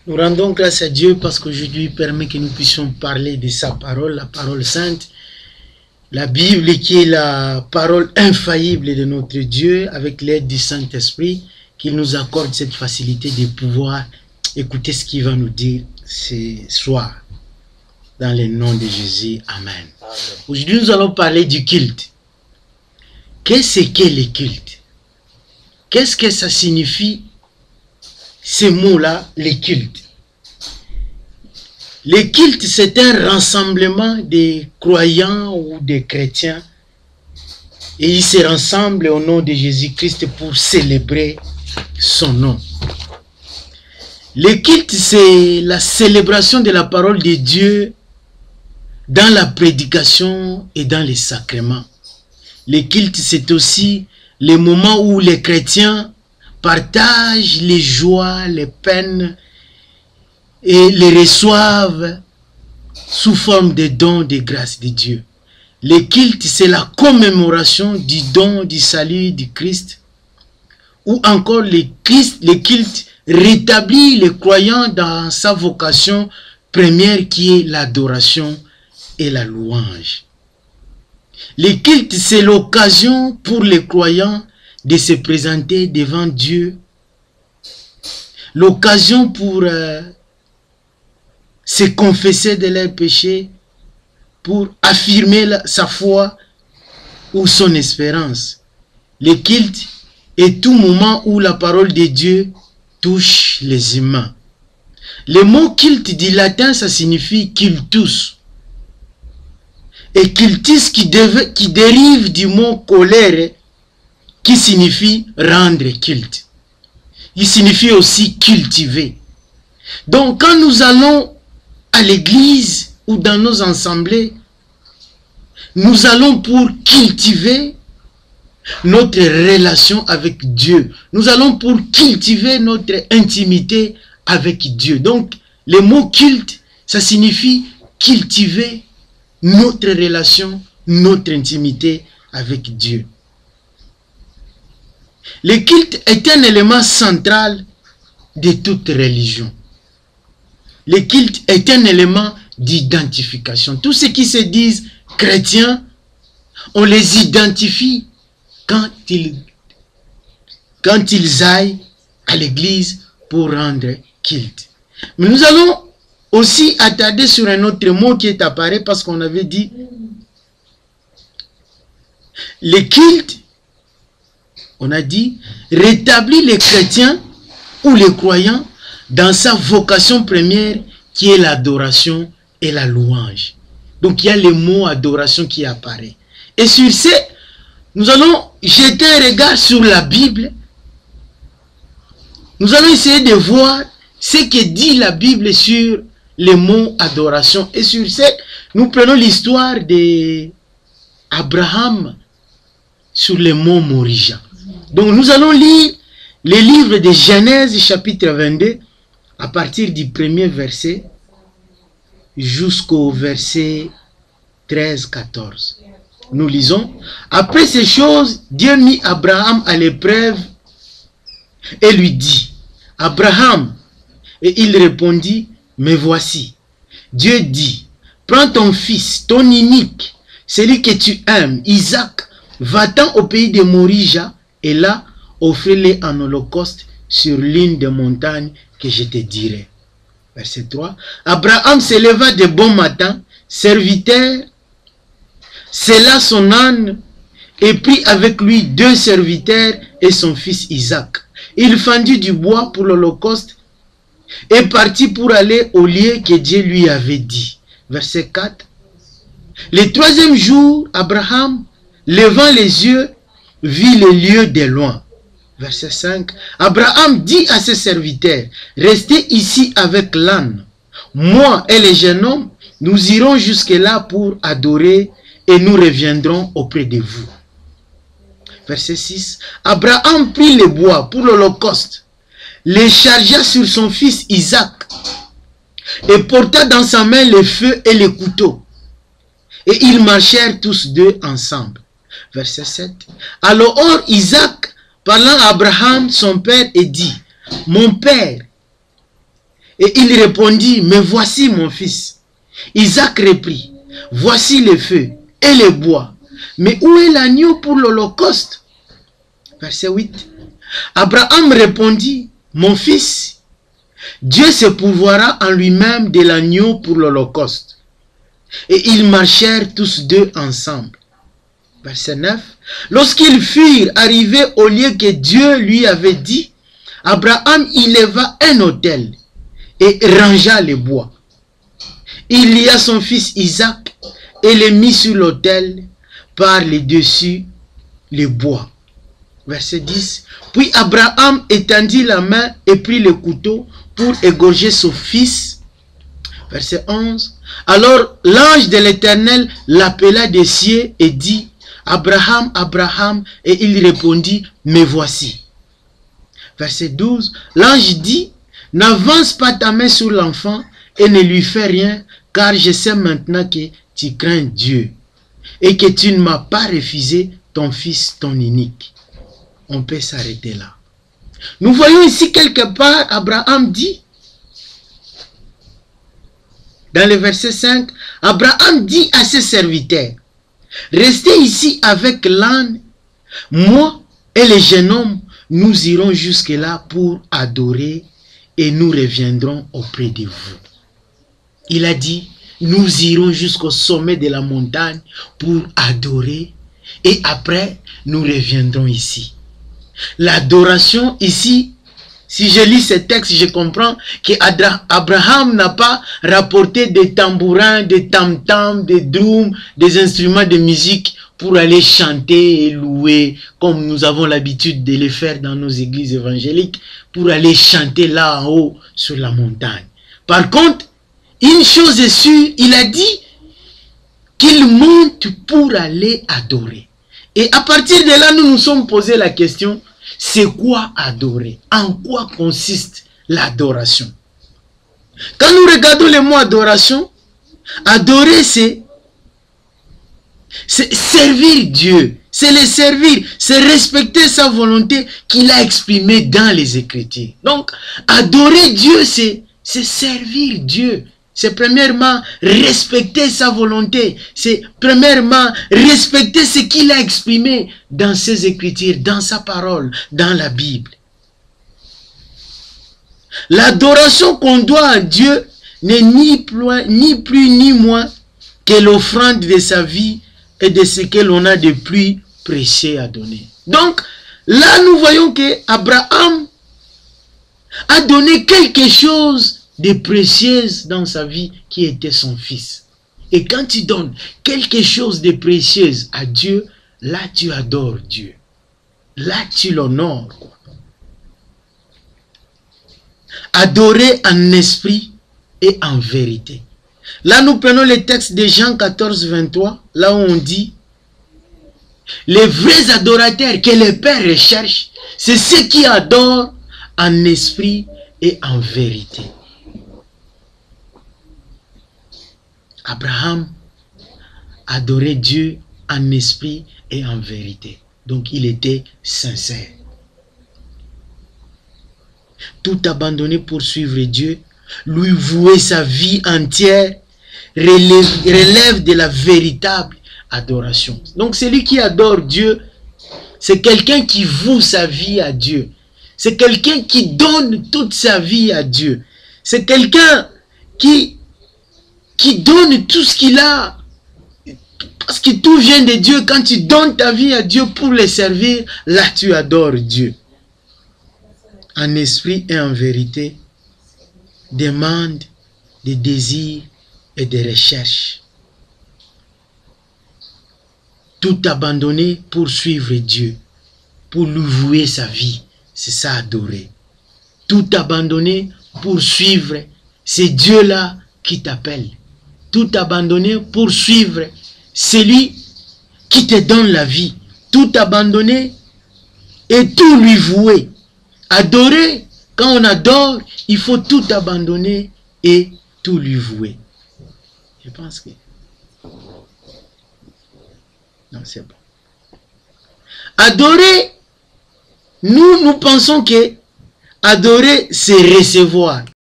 Nous rendons grâce à Dieu parce qu'aujourd'hui il permet que nous puissions parler de sa parole, la parole sainte, la Bible qui est la parole infaillible de notre Dieu, avec l'aide du Saint-Esprit, qu'il nous accorde cette facilité de pouvoir écouter ce qu'il va nous dire ce soir. Dans le nom de Jésus, Amen. Aujourd'hui nous allons parler du culte. Qu'est-ce qu'est le culte? Qu'est-ce que ça signifie? Ces mots-là, les cultes. Les cultes, c'est un rassemblement des croyants ou des chrétiens. Et ils se rassemblent au nom de Jésus-Christ pour célébrer son nom. Les cultes, c'est la célébration de la parole de Dieu dans la prédication et dans les sacrements. Les cultes, c'est aussi les moments où les chrétiens partagent les joies, les peines et les reçoivent sous forme de dons de grâce de Dieu. Les cultes, c'est la commémoration du don du salut du Christ, ou encore le culte rétablit les croyants dans sa vocation première qui est l'adoration et la louange. Les cultes, c'est l'occasion pour les croyants de se présenter devant Dieu, l'occasion pour se confesser de leurs péchés, pour affirmer sa foi ou son espérance. Le culte est tout moment où la parole de Dieu touche les humains. Le mot culte du latin, ça signifie cultus. Et cultus qui dérive du mot colère, qui signifie rendre culte. Il signifie aussi cultiver. Donc quand nous allons à l'église ou dans nos assemblées, nous allons pour cultiver notre relation avec Dieu. Nous allons pour cultiver notre intimité avec Dieu. Donc le mot culte, ça signifie cultiver notre relation, notre intimité avec Dieu. Le culte est un élément central de toute religion. Le culte est un élément d'identification. Tous ceux qui se disent chrétiens, on les identifie quand ils aillent à l'église pour rendre culte. Mais nous allons aussi attarder sur un autre mot qui est apparu parce qu'on avait dit le culte. On a dit, rétablir les chrétiens ou les croyants dans sa vocation première qui est l'adoration et la louange. Donc il y a le mot adoration qui apparaît. Et sur ce, nous allons jeter un regard sur la Bible. Nous allons essayer de voir ce que dit la Bible sur le mot adoration. Et sur ce, nous prenons l'histoire d'Abraham sur le mot Morija. Donc nous allons lire le livre de Genèse chapitre 22 à partir du premier verset jusqu'au verset 13-14. Nous lisons: après ces choses, Dieu mit Abraham à l'épreuve et lui dit: Abraham. Et il répondit: me voici. Dieu dit: prends ton fils, ton unique, celui que tu aimes, Isaac, va-t'en au pays de Morija, et là, offre-les en holocauste sur l'une des montagnes que je te dirai. Verset 3. Abraham se leva de bon matin, serviteur, sella son âne, et prit avec lui 2 serviteurs et son fils Isaac. Il fendit du bois pour l'holocauste et partit pour aller au lieu que Dieu lui avait dit. Verset 4. Le 3e jour, Abraham, levant les yeux, vit le lieu de loin. Verset 5. Abraham dit à ses serviteurs: restez ici avec l'âne. Moi et les jeunes hommes, nous irons jusque-là pour adorer et nous reviendrons auprès de vous. Verset 6. Abraham prit le bois pour l'holocauste, les chargea sur son fils Isaac et porta dans sa main le feu et le couteau. Et ils marchèrent tous deux ensemble. Verset 7. Alors Isaac, parlant à Abraham, son père, et dit: mon père. Et il répondit, mais voici mon fils. Isaac reprit, voici le feu et le bois, mais où est l'agneau pour l'holocauste? Verset 8. Abraham répondit, mon fils, Dieu se pourvoira en lui-même de l'agneau pour l'holocauste. Et ils marchèrent tous deux ensemble. Verset 9. Lorsqu'ils furent arrivés au lieu que Dieu lui avait dit, Abraham y leva un autel et rangea le bois. Il lia son fils Isaac et le mit sur l'autel par le dessus le bois. Verset 10. Puis Abraham étendit la main et prit le couteau pour égorger son fils. Verset 11. Alors l'ange de l'Éternel l'appela des cieux et dit, Abraham, Abraham, et il répondit, me voici. Verset 12. L'ange dit, n'avance pas ta main sur l'enfant et ne lui fais rien, car je sais maintenant que tu crains Dieu et que tu ne m'as pas refusé ton fils, ton unique. On peut s'arrêter là. Nous voyons ici quelque part, Abraham dit, dans le verset 5, Abraham dit à ses serviteurs, restez ici avec l'âne, moi et le jeune homme, nous irons jusque-là pour adorer et nous reviendrons auprès de vous. Il a dit, nous irons jusqu'au sommet de la montagne pour adorer et après nous reviendrons ici. L'adoration ici, si je lis ce texte, je comprends qu'Abraham n'a pas rapporté des tambourins, des tam-tams, des drums, des instruments de musique pour aller chanter et louer, comme nous avons l'habitude de le faire dans nos églises évangéliques, pour aller chanter là en haut sur la montagne. Par contre, une chose est sûre, il a dit qu'il monte pour aller adorer. Et à partir de là, nous nous sommes posé la question, c'est quoi adorer? En quoi consiste l'adoration? Quand nous regardons le mot adoration, adorer c'est servir Dieu, c'est le servir, c'est respecter sa volonté qu'il a exprimée dans les Écritures. Donc, adorer Dieu, c'est servir Dieu. C'est premièrement respecter sa volonté. C'est premièrement respecter ce qu'il a exprimé dans ses Écritures, dans sa parole, dans la Bible. L'adoration qu'on doit à Dieu n'est ni plus ni moins que l'offrande de sa vie et de ce que l'on a de plus précieux à donner. Donc, là nous voyons que Abraham a donné quelque chose de précieux dans sa vie qui était son fils. Et quand tu donnes quelque chose de précieux à Dieu, là tu adores Dieu. Là tu l'honores. Adorer en esprit et en vérité. Là nous prenons le texte de Jean 14, 23, là où on dit, les vrais adorateurs que le Père recherche, c'est ceux qui adorent en esprit et en vérité. Abraham adorait Dieu en esprit et en vérité. Donc il était sincère. Tout abandonner pour suivre Dieu, lui vouer sa vie entière, relève de la véritable adoration. Donc celui qui adore Dieu, c'est quelqu'un qui voue sa vie à Dieu. C'est quelqu'un qui donne toute sa vie à Dieu. C'est quelqu'un qui donne tout ce qu'il a. Parce que tout vient de Dieu. Quand tu donnes ta vie à Dieu pour le servir, là tu adores Dieu. En esprit et en vérité, demande, des désirs et des recherches. Tout abandonner pour suivre Dieu, pour lui vouer sa vie. C'est ça adorer. Tout abandonner pour suivre, c'est Dieu-là qui t'appelle. Tout abandonner pour suivre celui qui te donne la vie. Tout abandonner et tout lui vouer. Adorer, quand on adore, il faut tout abandonner et tout lui vouer. Je pense que... Non, c'est bon. Adorer, nous pensons que adorer, c'est recevoir.